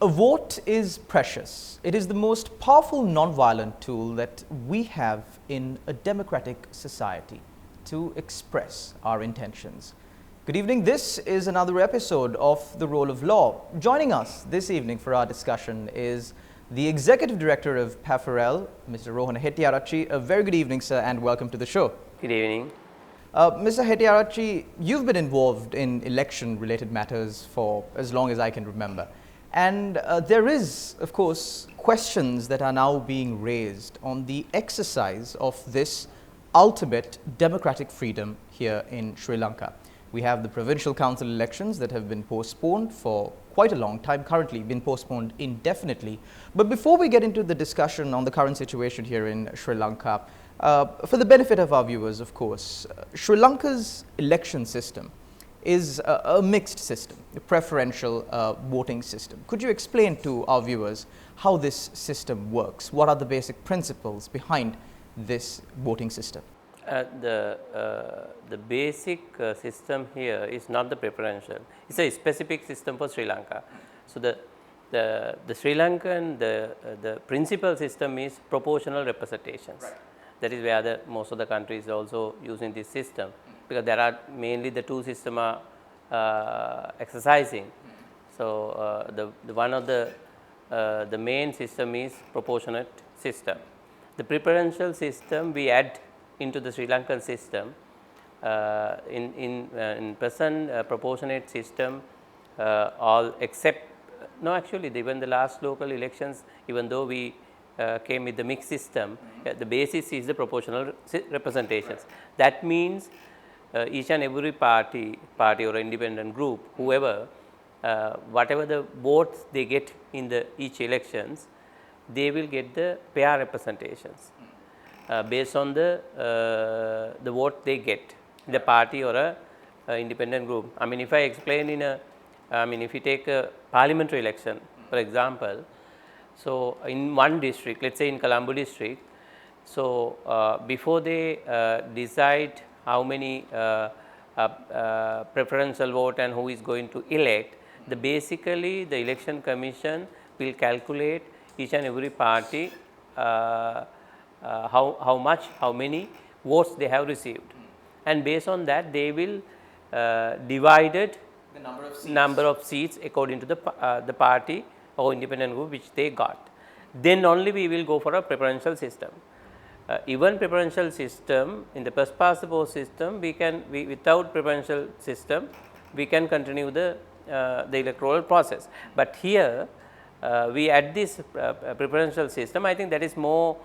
vote is precious. It is the most powerful non-violent tool that we have in a democratic society to express our intentions. Good evening. This is another episode of The Role of Law. Joining us this evening for our discussion is the Executive Director of Papharel, Mr. Rohan Hittiyarachi. A very good evening, sir, and welcome to the show. Good evening. Mr. Hittiyarachi, you've been involved in election-related matters for as long as I can remember. And there is, of course, questions that are now being raised on the exercise of this ultimate democratic freedom here in Sri Lanka. We have the provincial council elections that have been postponed for quite a long time, currently been postponed indefinitely. But before we get into the discussion on the current situation here in Sri Lanka, for the benefit of our viewers, of course, Sri Lanka's election system is a mixed system, a preferential voting system. Could you explain to our viewers how this system works? What are the basic principles behind this voting system? The basic system here is not the preferential. It's a specific system for Sri Lanka. So the Sri Lankan the principal system is proportional representations. Right. That is where most of the countries are also using this system, because there are mainly the two systems are exercising. So the one of the main system is proportionate system. The preferential system we add into the Sri Lankan system. In present proportionate system, all except actually even the last local elections, even though we came with the mixed system, the basis is the proportional representations. That means each and every party or independent group, whoever, whatever the votes they get in each elections, they will get the pair representations based on the vote they get in the party or a independent group. I mean, if I explain if you take a parliamentary election, for example, so in one district, let's say in Colombo district, so before they decide how many preferential vote and who is going to elect, basically the election commission will calculate each and every party how many votes they have received, and based on that they will divided the number of seats according to the party or independent group which they got. Then only we will go for a preferential system. Even preferential system, in the first past the post system, without preferential system we can continue the electoral process. But here we add this preferential system. I think that is more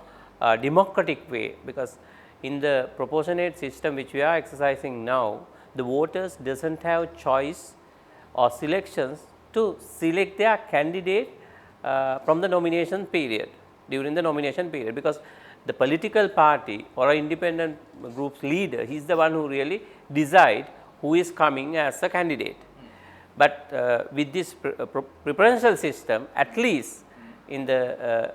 democratic way, because in the proportionate system which we are exercising now, the voters doesn't have choice or selections to select their candidate from the nomination period, during the nomination period, because the political party or an independent group's leader, he is the one who really decide who is coming as a candidate. But with this preferential system, at least in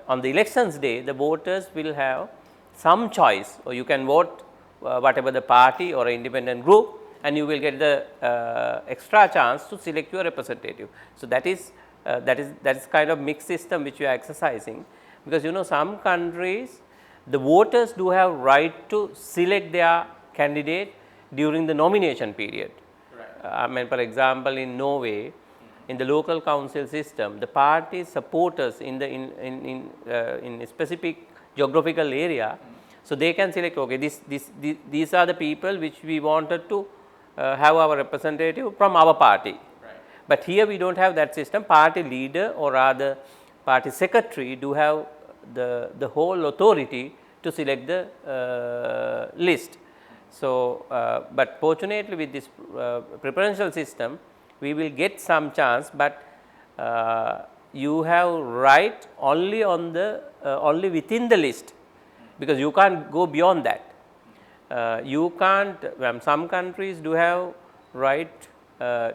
on the elections day, the voters will have some choice, or you can vote whatever the party or an independent group, and you will get the extra chance to select your representative. So that is kind of mixed system which we are exercising, because some countries the voters do have right to select their candidate during the nomination period. Right. I mean, for example, in Norway, in the local council system, the party supporters in a specific geographical area, so they can select, okay, these are the people which we wanted to have our representative from our party. Right. But here we don't have that system. Party leader or rather party secretary do have the whole authority to select the list. So, but fortunately with this preferential system, we will get some chance, but you have right only on only within the list, because you can't go beyond that. You can't. Some countries do have right to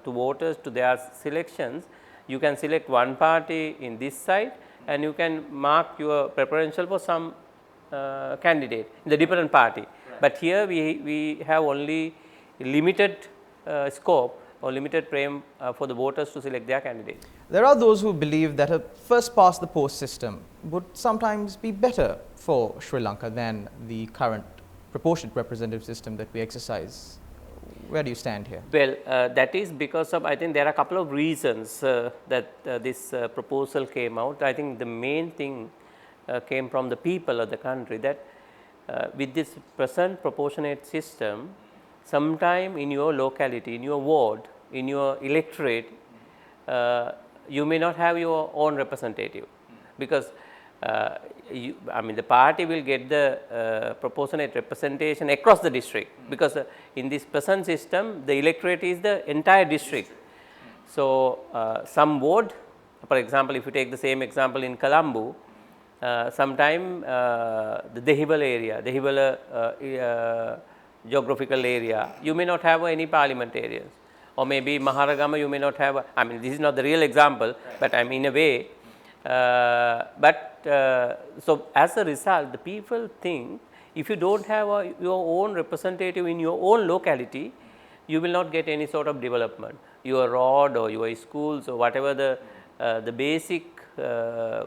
voters to their selections. You can select one party in this side, and you can mark your preferential for some candidate in the different party. Right. But here we have only limited scope or limited frame for the voters to select their candidate. There are those who believe that a first past the post system would sometimes be better for Sri Lanka than the current proportionate representative system that we exercise. Where do you stand here? Well, that is because of, I think there are a couple of reasons that this proposal came out. I think the main thing came from the people of the country, that with this present proportionate system, sometime in your locality, in your ward, in your electorate, you may not have your own representative, because I mean the party will get the proportionate representation across the district, because in this present system the electorate is the entire district. So, some ward, for example, if you take the same example in Colombo, sometime the Dehiwala area, Dehiwala geographical area, you may not have any parliamentarians, or maybe Maharagama you may not have, I mean this is not the real example, but I mean in a way. So, as a result, the people think if you do not have your own representative in your own locality, you will not get any sort of development. Your road or your schools or whatever the basic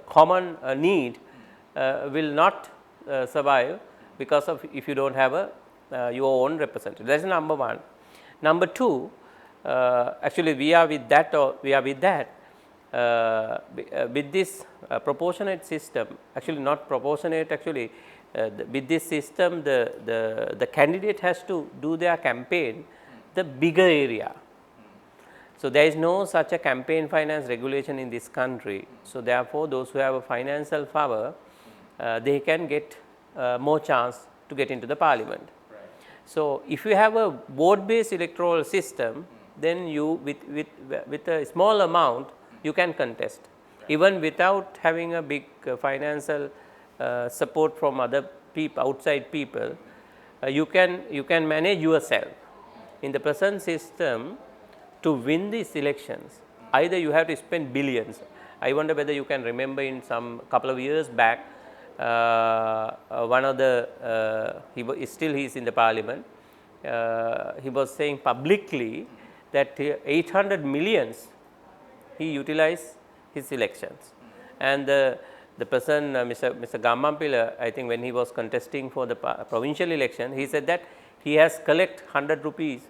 common need will not survive, because of if you do not have your own representative. That is number one. Number two, actually we are with that, with this proportionate system, actually not proportionate, actually with this system the candidate has to do their campaign the bigger area. So, there is no such a campaign finance regulation in this country. So, therefore, those who have a financial power, they can get more chance to get into the parliament. Right. So, if you have a vote based electoral system, then you with a small amount you can contest, right, even without having a big financial support from other people, outside people. You can manage yourself. In the present system, to win these elections, either you have to spend billions. I wonder whether you can remember in some couple of years back, one of the he is in the parliament. He was saying publicly that 800 millions he utilized his elections, and the person Mr. Gammampila, I think when he was contesting for the provincial election, he said that he has collect 100 rupees,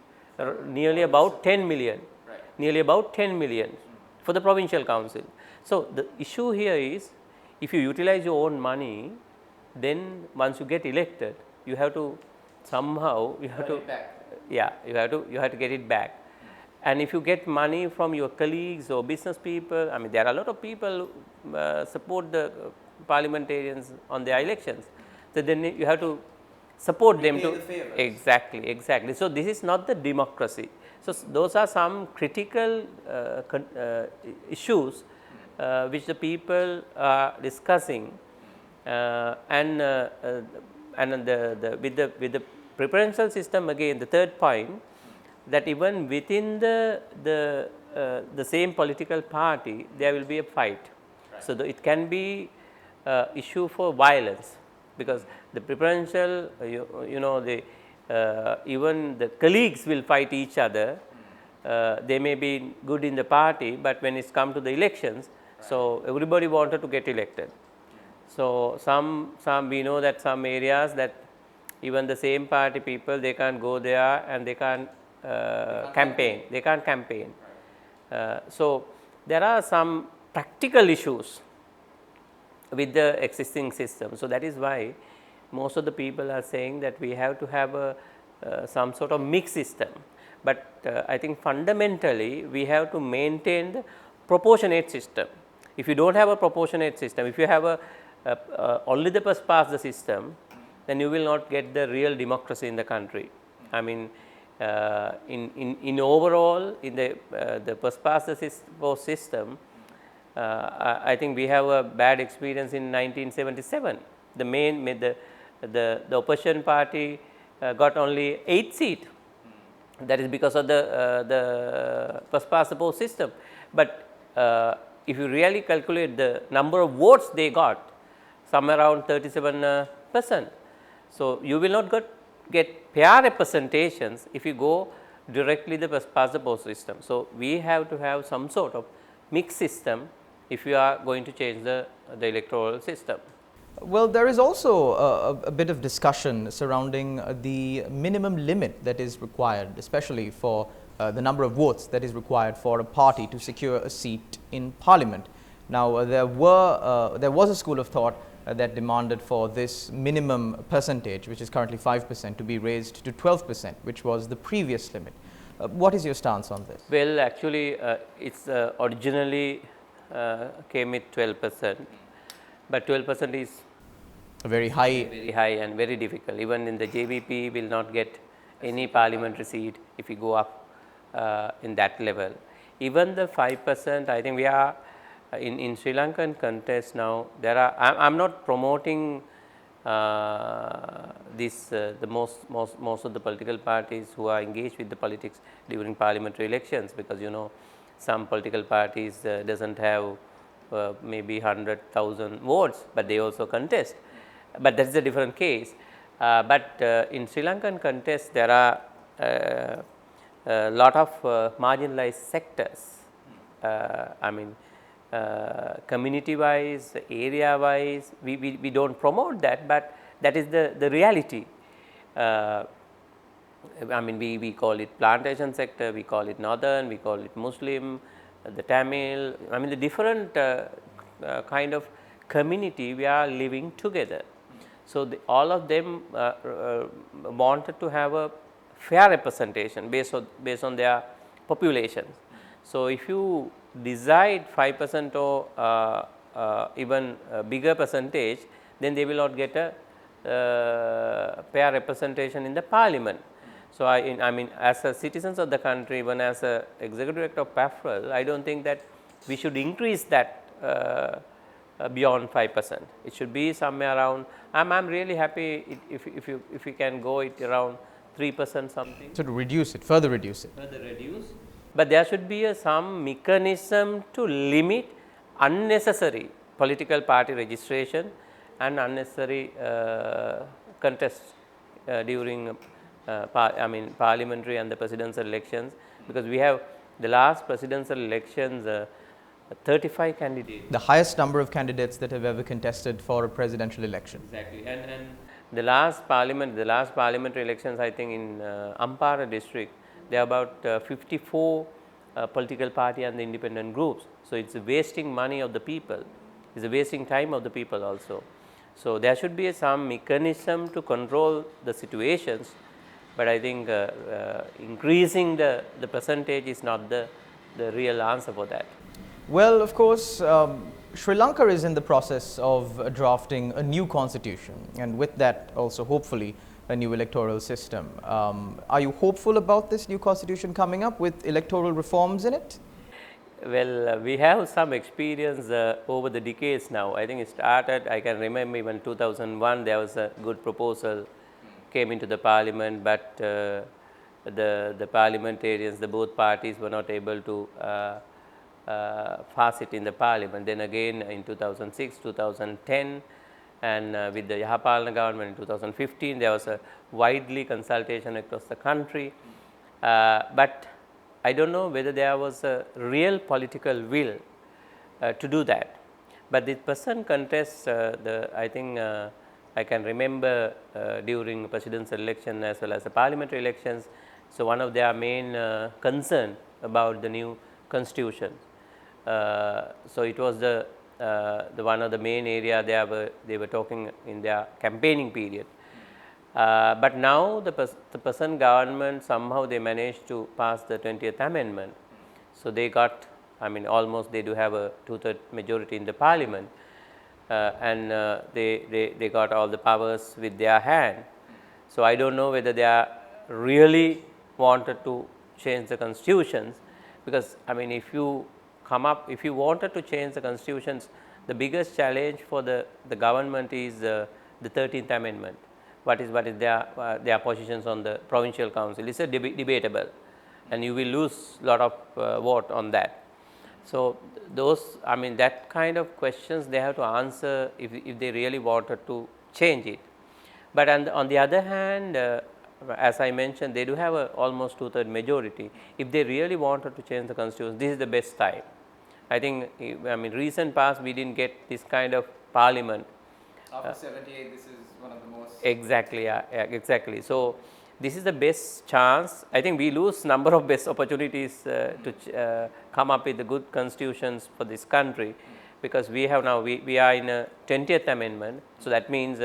nearly about 10 million, right, nearly about 10 million for the provincial council. So, the issue here is, if you utilize your own money, then once you get elected, you have to somehow you have to get it back. And if you get money from your colleagues or business people, I mean there are a lot of people support the parliamentarians on their elections, so then you have to support them to exactly. So, this is not the democracy. So, those are some critical issues which the people are discussing, and with the preferential system, again the third point, that even within the same political party there will be a fight. Right. So, it can be issue for violence, because the preferential, you know, even the colleagues will fight each other. They may be good in the party, but when it's come to the elections, right, so everybody wanted to get elected. So, some we know that some areas that even the same party people, they can't go there and they can't campaign. They can't campaign. Right. So, there are some practical issues with the existing system. So, that is why most of the people are saying that we have to have some sort of mixed system, but I think fundamentally we have to maintain the proportionate system. If you do not have a proportionate system, if you have only the first past the system, then you will not get the real democracy in the country. I mean in overall in the first past the post system, I think we have a bad experience in 1977. The opposition party got only 8 seats. That is because of the first past the post system. But if you really calculate the number of votes they got, somewhere around 37%. So, you will not get fair representations if you go directly the pass the post system. So, we have to have some sort of mixed system if you are going to change the electoral system. Well, there is also a bit of discussion surrounding the minimum limit that is required, especially for the number of votes that is required for a party to secure a seat in parliament. Now, there was a school of thought that demanded for this minimum percentage, which is currently 5%, to be raised to 12%, which was the previous limit. What is your stance on this? Well, actually, it's originally came with 12%, but 12% is Very high and very difficult. Even in the JVP will not get any parliamentary seat if we go up in that level. Even the 5%, I think we are in Sri Lankan contest now. There are I'm not promoting the most of the political parties who are engaged with the politics during parliamentary elections, because some political parties doesn't have maybe 100,000 votes, but they also contest. But that is a different case. But in Sri Lankan contest, there are a lot of marginalized sectors. I mean, community wise, area wise, we don't promote that, but that is the reality. I mean, we call it plantation sector, we call it northern, we call it Muslim, the Tamil, I mean the different kind of community we are living together. So, all of them wanted to have a fair representation based on their populations. So, if you decide 5% or even a bigger percentage, then they will not get a fair representation in the parliament. So, I mean as a citizens of the country, even as a executive director of Papharel, I do not think that we should increase that beyond 5%. It should be somewhere around. I'm really happy if we can go it around 3% something. So, to reduce it, further reduce it. Further reduce, but there should be some mechanism to limit unnecessary political party registration and unnecessary contests during I mean parliamentary and the presidential elections, because we have the last presidential elections 35 candidates. The highest number of candidates that have ever contested for a presidential election. Exactly, and the last parliamentary elections, I think in Ampara district, there are about 54 political party and the independent groups. So, it's wasting money of the people, it's wasting time of the people also. So, there should be some mechanism to control the situations, but I think increasing the percentage is not the real answer for that. Well, of course, Sri Lanka is in the process of drafting a new constitution, and with that also hopefully a new electoral system. Are you hopeful about this new constitution coming up with electoral reforms in it? Well, we have some experience over the decades now. I think it started, I can remember even 2001 there was a good proposal came into the parliament, but the parliamentarians, the both parties were not able to pass it in the parliament. Then again in 2006, 2010 and with the Yahapalana government in 2015, there was a widely consultation across the country, but I do not know whether there was a real political will to do that. But the person contest, I think I can remember during presidential election as well as the parliamentary elections. So, one of their main concern about the new constitution. So, it was the one of the main area they were talking in their campaigning period. But now the present government somehow they managed to pass the 20th amendment. So, they got, I mean almost they do have a 2/3 majority in the parliament, and they got all the powers with their hand. So, I do not know whether they are really wanted to change the constitutions, because I mean if you wanted to change the constitutions, the biggest challenge for the government is the 13th amendment. What is their positions on the provincial council is a debatable, and you will lose lot of vote on that. So, those I mean that kind of questions they have to answer if they really wanted to change it. But on the other hand, as I mentioned, they do have a almost 2/3 majority. If they really wanted to change the constitution, this is the best time. I think, I mean, recent past we didn't get this kind of parliament. After 78, this is one of the most. Exactly, exactly. So, this is the best chance. I think we lose number of best opportunities to come up with the good constitutions for this country, because we have now, we are in a 20th amendment. So, that means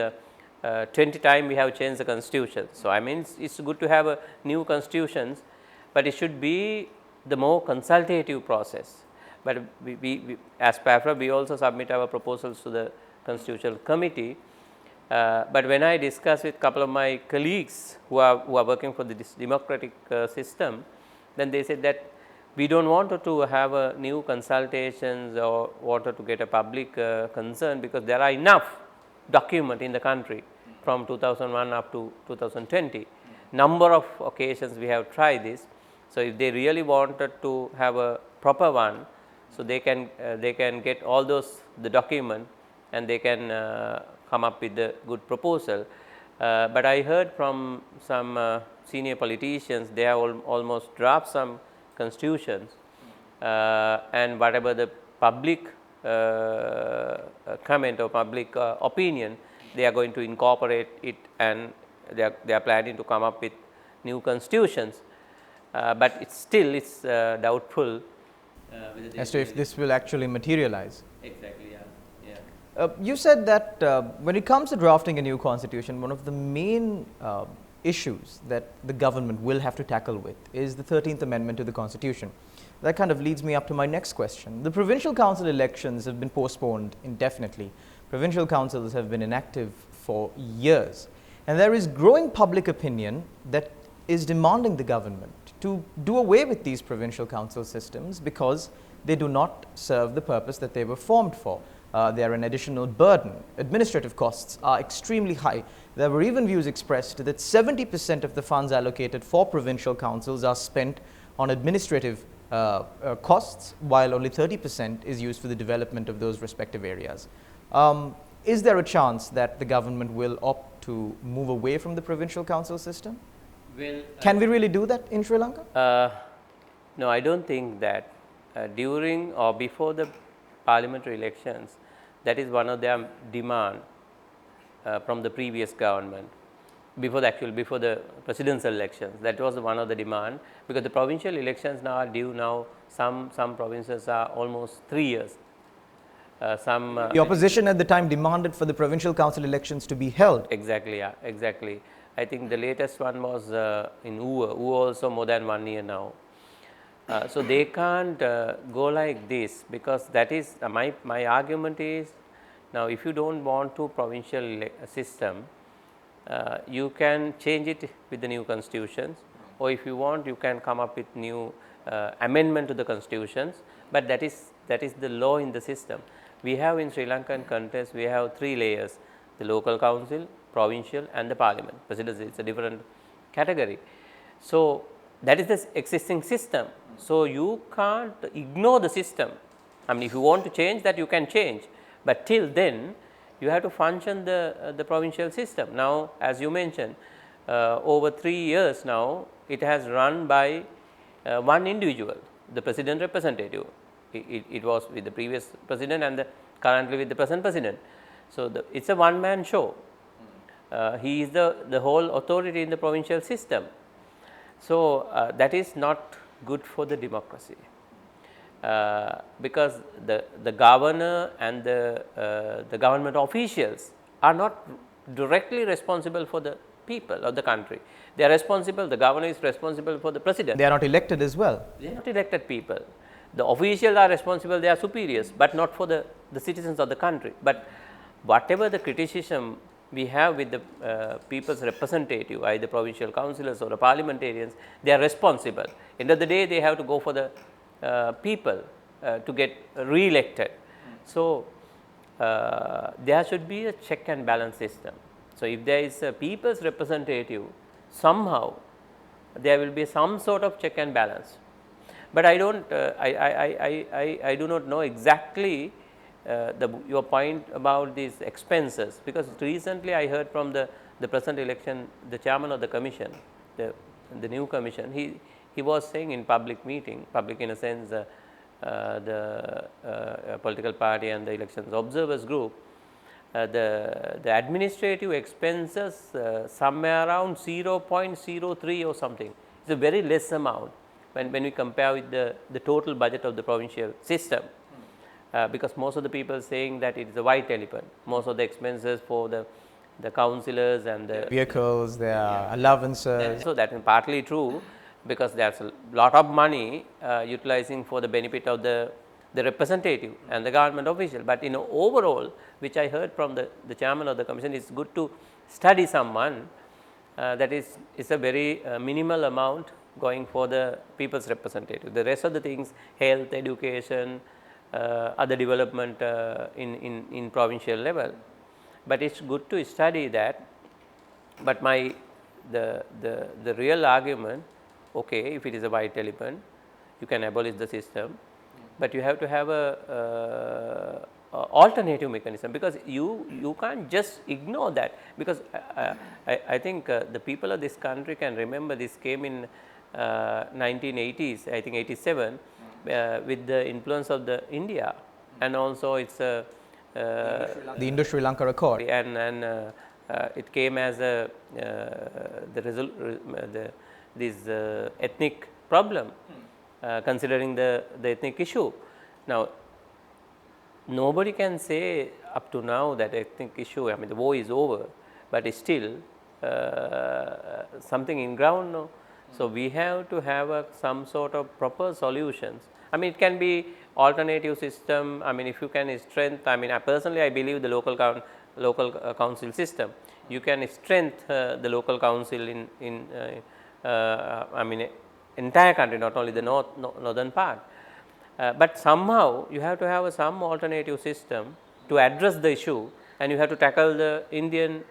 20 times we have changed the constitution. So, I mean, it's good to have a new constitutions, but it should be the more consultative process. But we as Papharel, we also submit our proposals to the constitutional committee. But when I discuss with couple of my colleagues who are working for this democratic system, then they said that we don't want to have a new consultations or wanted to get a public concern, because there are enough document in the country from 2001 up to 2020. Number of occasions we have tried this. So, if they really wanted to have a proper one, so they can get all those the document, and they can come up with a good proposal. But I heard from some senior politicians, they have almost draft some constitutions, and whatever the public comment or public opinion, they are going to incorporate it, and they are planning to come up with new constitutions. But it's still doubtful as to if this will actually materialize. Exactly, yeah. You said that when it comes to drafting a new constitution, one of the main issues that the government will have to tackle with is the 13th Amendment to the Constitution. That kind of leads me up to my next question. The provincial council elections have been postponed indefinitely. Provincial councils have been inactive for years, and there is growing public opinion that is demanding the government to do away with these provincial council systems because they do not serve the purpose that they were formed for. They are an additional burden. Administrative costs are extremely high. There were even views expressed that 70% of the funds allocated for provincial councils are spent on administrative costs, while only 30% is used for the development of those respective areas. Is there a chance that the government will opt to move away from the provincial council system? Well, can we really do that in Sri Lanka? No, I don't think that during or before the parliamentary elections, that is one of their demand from the previous government. Before the presidential elections, that was one of the demand, because the provincial elections now are due now. Some provinces are almost 3 years. The opposition at the time demanded for the provincial council elections to be held. Exactly, yeah, exactly. I think the latest one was in Uva also more than 1 year now. So they can't go like this, because that is my argument is, now if you don't want to provincial system, you can change it with the new constitutions, or if you want, you can come up with new amendment to the constitutions, but that is the law in the system. We have in Sri Lankan context, we have 3 layers: the local council, provincial, and the parliament. Presidency is a different category. So that is the existing system. So you can't ignore the system. I mean, if you want to change that, you can change, but till then you have to function the provincial system. Now, as you mentioned, over 3 years now, it has run by one individual, the president representative. It was with the previous president and currently with the present president. So it's a one-man show. He is the whole authority in the provincial system. So that is not good for the democracy, because the governor and the government officials are not directly responsible for the people of the country. They are responsible. The governor is responsible for the president. They are not elected as well. They are not elected people. The officials are responsible. They are superiors, but not for the citizens of the country. But whatever the criticism we have with the people's representative, either provincial councillors or the parliamentarians, they are responsible. End of the day, they have to go for the people to get re-elected. So there should be a check and balance system. So if there is a people's representative, somehow there will be some sort of check and balance. But I don't, I do not know exactly your point about these expenses, because recently I heard from the the present election, the chairman of the commission, the new commission, he was saying in public meeting, public in a sense, the political party and the elections observers group, the administrative expenses somewhere around 0.03 or something. It is a very less amount when we compare with the total budget of the provincial system. Because most of the people saying that it is a white elephant. Most of the expenses for the councillors and the Vehicles, their allowances. So that is partly true, because there is a lot of money utilizing for the benefit of the representative and the government official. But overall, which I heard from the chairman of the commission, it's good to study someone that is a very minimal amount going for the people's representative. The rest of the things, health, education, other development in provincial level. But it's good to study that. But the real argument, okay, if it is a white elephant, you can abolish the system, but you have to have a alternative mechanism, because you can't just ignore that, because I think the people of this country can remember this came in 1980s, I think 87, with the influence of the India, and also it's the Indo-Sri Lanka Accord. And it came as a this ethnic problem, considering the ethnic issue. Now, nobody can say up to now that ethnic issue, I mean the war is over, but it's still something in ground. No? So, we have to have some sort of proper solutions. I mean, it can be alternative system. I mean, if you can strengthen, I mean, personally I believe the local council system. You can strengthen the local council in I mean, entire country, not only the northern part. But somehow you have to have some alternative system to address the issue, and you have to tackle the Indian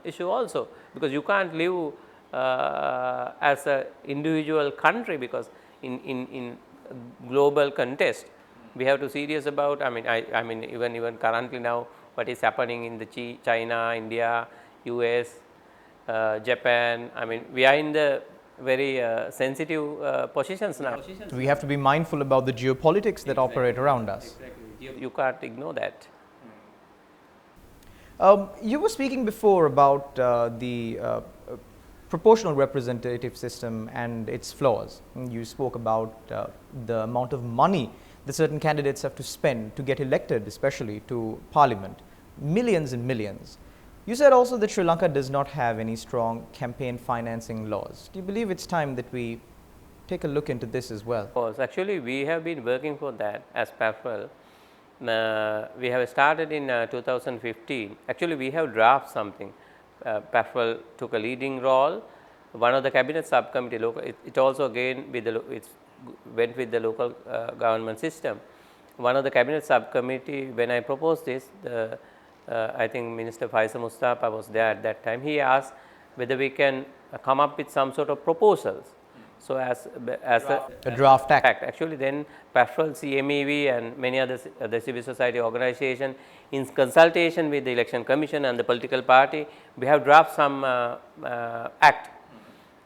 issue also, because you can't live as an individual country, because in global context we have to serious about, I mean even currently now what is happening in the China, India, US, Japan. I mean, we are in the very sensitive positions now. We have to be mindful about the geopolitics that operate around us. Exactly. You can't ignore that. You were speaking before about the proportional representative system and its flaws. You spoke about the amount of money that certain candidates have to spend to get elected, especially to parliament, millions and millions. You said also that Sri Lanka does not have any strong campaign financing laws. Do you believe it's time that we take a look into this as well? Of course, actually we have been working for that as Papharel. We have started in 2015. Actually, we have drafted something. Papharel took a leading role. One of the cabinet subcommittee, it also again went with the local government system. One of the cabinet subcommittee, when I proposed this, I think Minister Faisal Mustafa was there at that time. He asked whether we can come up with some sort of proposals. So, as a draft act. Actually, then Papharel, CMEV and many other the civil society organization, in consultation with the election commission and the political party, we have drafted some act,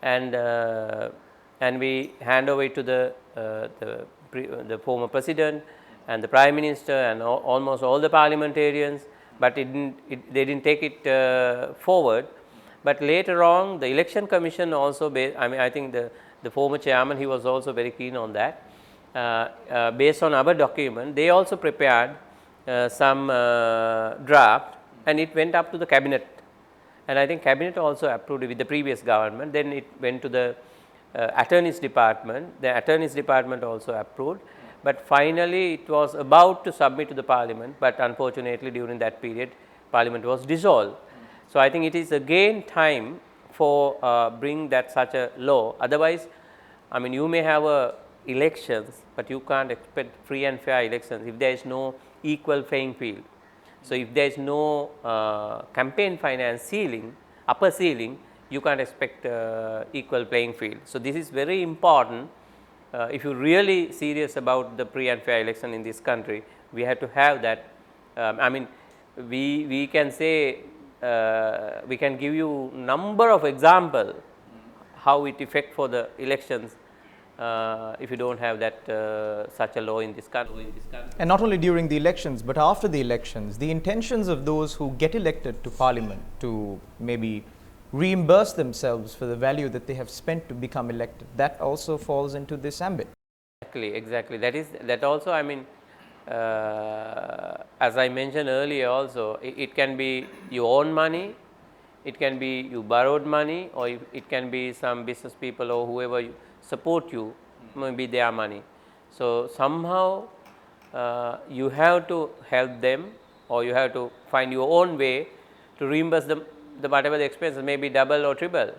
and we hand over it to the former president and the prime minister and almost all the parliamentarians, but they didn't take it forward. But later on, the election commission also, I think the former chairman, he was also very keen on that. Based on our document, they also prepared some draft, and it went up to the cabinet, and I think cabinet also approved it with the previous government. Then it went to the attorney's department. The attorney's department also approved, but finally it was about to submit to the parliament, but unfortunately during that period parliament was dissolved. So, I think it is again time for bring that such a law. Otherwise, I mean, you may have elections, but you can't expect free and fair elections if there is no equal playing field. So, if there is no campaign finance ceiling, upper ceiling, you can't expect equal playing field. So, this is very important. If you really serious about the free and fair election in this country, we have to have that. I mean, we can say we can give you number of example how it affect for the elections if you don't have that such a law in this country. And not only during the elections, but after the elections, the intentions of those who get elected to parliament to maybe reimburse themselves for the value that they have spent to become elected, that also falls into this ambit. Exactly. That also, I mean, as I mentioned earlier also, it can be your own money, it can be you borrowed money, or it can be some business people or whoever support you, maybe their money. So, somehow you have to help them, or you have to find your own way to reimburse them the whatever the expenses, maybe double or triple.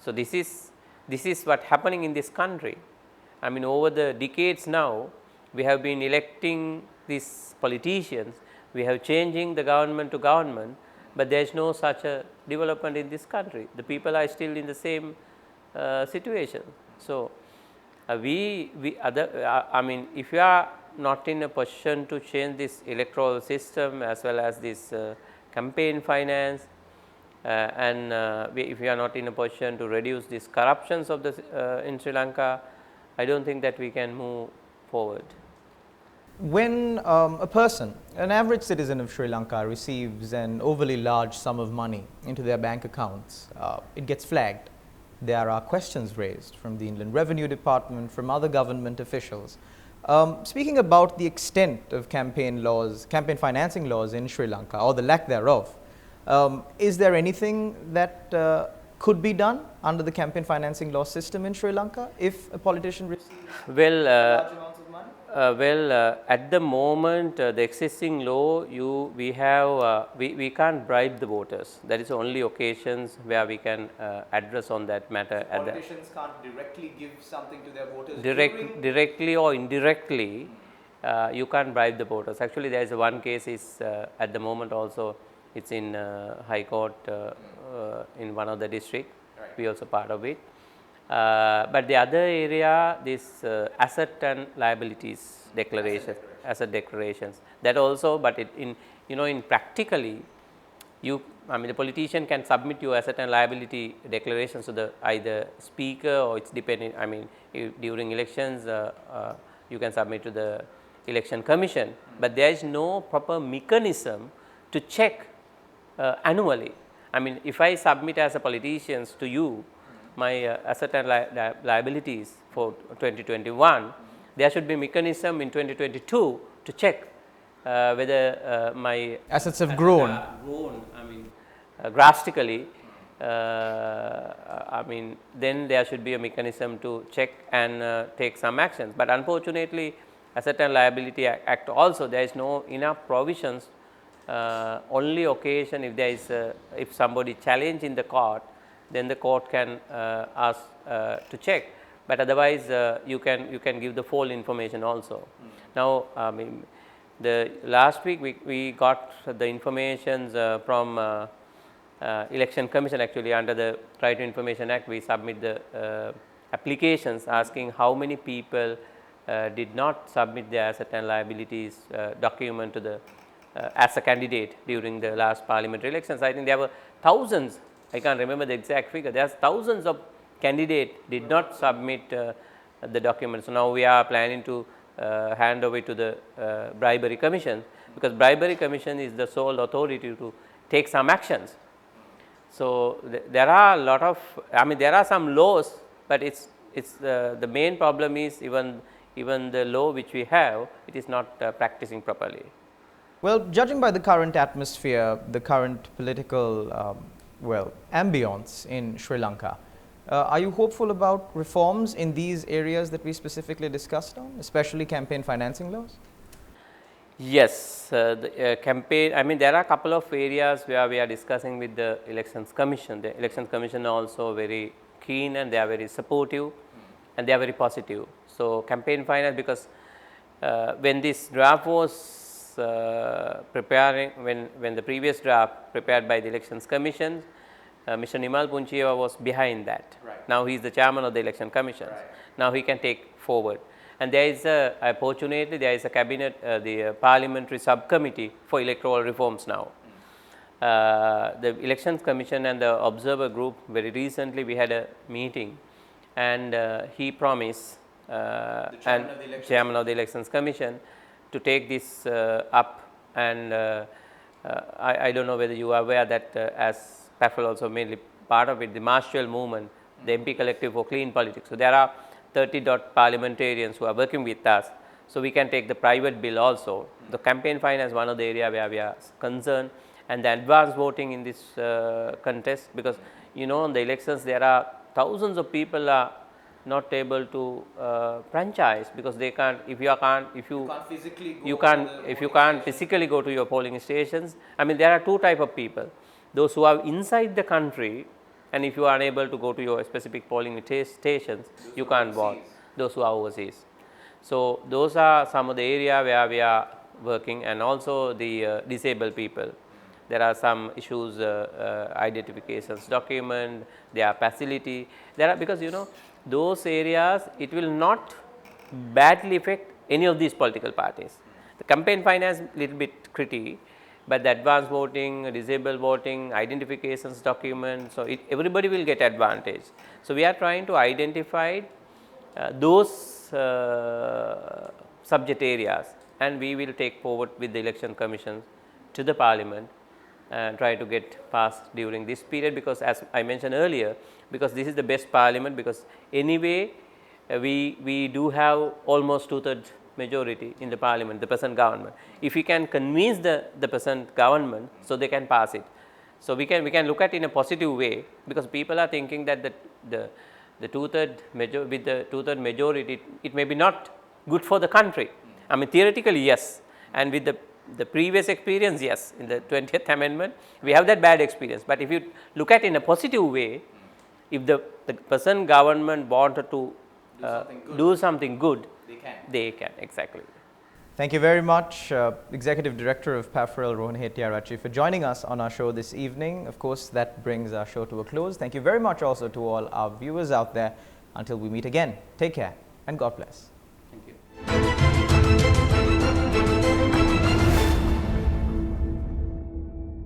So, this is what happening in this country. I mean, over the decades now, we have been electing these politicians, we have changing the government to government, but there is no such a development in this country. The people are still in the same situation. So, I mean, if you are not in a position to change this electoral system as well as this campaign finance, and if we are not in a position to reduce these corruptions of the in Sri Lanka, I don't think that we can move forward. When a person, an average citizen of Sri Lanka, receives an overly large sum of money into their bank accounts, it gets flagged. There are questions raised from the Inland Revenue Department, from other government officials. Speaking about the extent of campaign financing laws in Sri Lanka, or the lack thereof, is there anything that could be done under the campaign financing law system in Sri Lanka if a politician receives large amounts of money? At the moment, the existing law, we can't bribe the voters. That is only occasions where we can address on that matter. Politicians can't directly give something to their voters. Directly or indirectly, you can't bribe the voters. Actually, there is one case is at the moment also. It's in High Court in one of the district. Right. We also part of it. But the other area, this asset and liabilities declaration, asset declarations. That also, but in practically, I mean, the politician can submit your asset and liability declarations to the either speaker, or it's depending. I mean, during elections, you can submit to the election commission, but there is no proper mechanism to check annually. I mean, if I submit as a politician to you my asset and liabilities for 2021, there should be mechanism in 2022 to check whether my assets have grown. I mean, drastically. I mean, then there should be a mechanism to check and take some actions. But unfortunately, Asset and Liability Act also, there is no enough provisions. Only occasion if there is if somebody challenge in the court, then the court can ask to check, but otherwise you can give the full information also. Now, I mean, the last week we got the information from Election Commission. Actually, under the Right to Information Act, we submit the applications asking how many people did not submit their asset and liabilities document to the as a candidate during the last parliamentary elections. I think there were thousands. I can't remember the exact figure. There's thousands of candidates did not submit the documents. So now we are planning to hand over to the Bribery Commission, because Bribery Commission is the sole authority to take some actions. So there are a lot of, I mean, there are some laws, but it's the main problem is even the law which we have, it is not practicing properly. Well, judging by the current atmosphere, the current political ambience in Sri Lanka, are you hopeful about reforms in these areas that we specifically discussed on, especially campaign financing laws? Yes, the campaign, I mean, there are a couple of areas where we are discussing with the Elections Commission. The Elections Commission are also very keen, and they are very supportive, and they are very positive. So, campaign finance, because when this draft was preparing, when the previous draft prepared by the Elections Commission, Mr. Nimal Punchieva was behind that. Right. Now he is the chairman of the Election Commission. Right. Now he can take forward. And there is fortunately there is a cabinet, the parliamentary subcommittee for electoral reforms now. the Elections Commission and the Observer Group, very recently we had a meeting, and he promised, and Chairman of the Elections Commission, to take this up, and I do not know whether you are aware that as Papharel also mainly part of it, the Marshall movement, the MP Collective for Clean Politics. So, there are 30 parliamentarians who are working with us. So, we can take the private bill also. The campaign finance, one of the area where we are concerned, and the advance voting in this contest, because in the elections there are thousands of people are not able to franchise, because they can't, if you can't physically go to your polling stations. I mean, there are two type of people, those who are inside the country, and if you are unable to go to your specific polling stations, you can't vote, those who are overseas. So, those are some of the area where we are working, and also the disabled people. There are some issues, identifications document, their facility, there are, because those areas it will not badly affect any of these political parties. The campaign finance little bit tricky, but the advanced voting, disabled voting, identifications document, so everybody will get advantage. So, we are trying to identify those subject areas, and we will take forward with the election commission to the parliament and try to get passed during this period, because as I mentioned earlier, because this is the best parliament, because anyway we do have almost 2/3 majority in the parliament, the present government. If we can convince the present government, so they can pass it. So, we can look at it in a positive way, because people are thinking that the 2/3 with the 2/3 majority, it may be not good for the country. I mean, theoretically yes, and with the previous experience, yes, in the 20th amendment we have that bad experience, but if you look at it in a positive way, if the present government wanted to do something good, they can exactly. Thank you very much, Executive Director of Papharel, Rohan Hittiyarachi, for joining us on our show this evening. Of course, that brings our show to a close. Thank you very much also to all our viewers out there. Until we meet again, take care and God bless.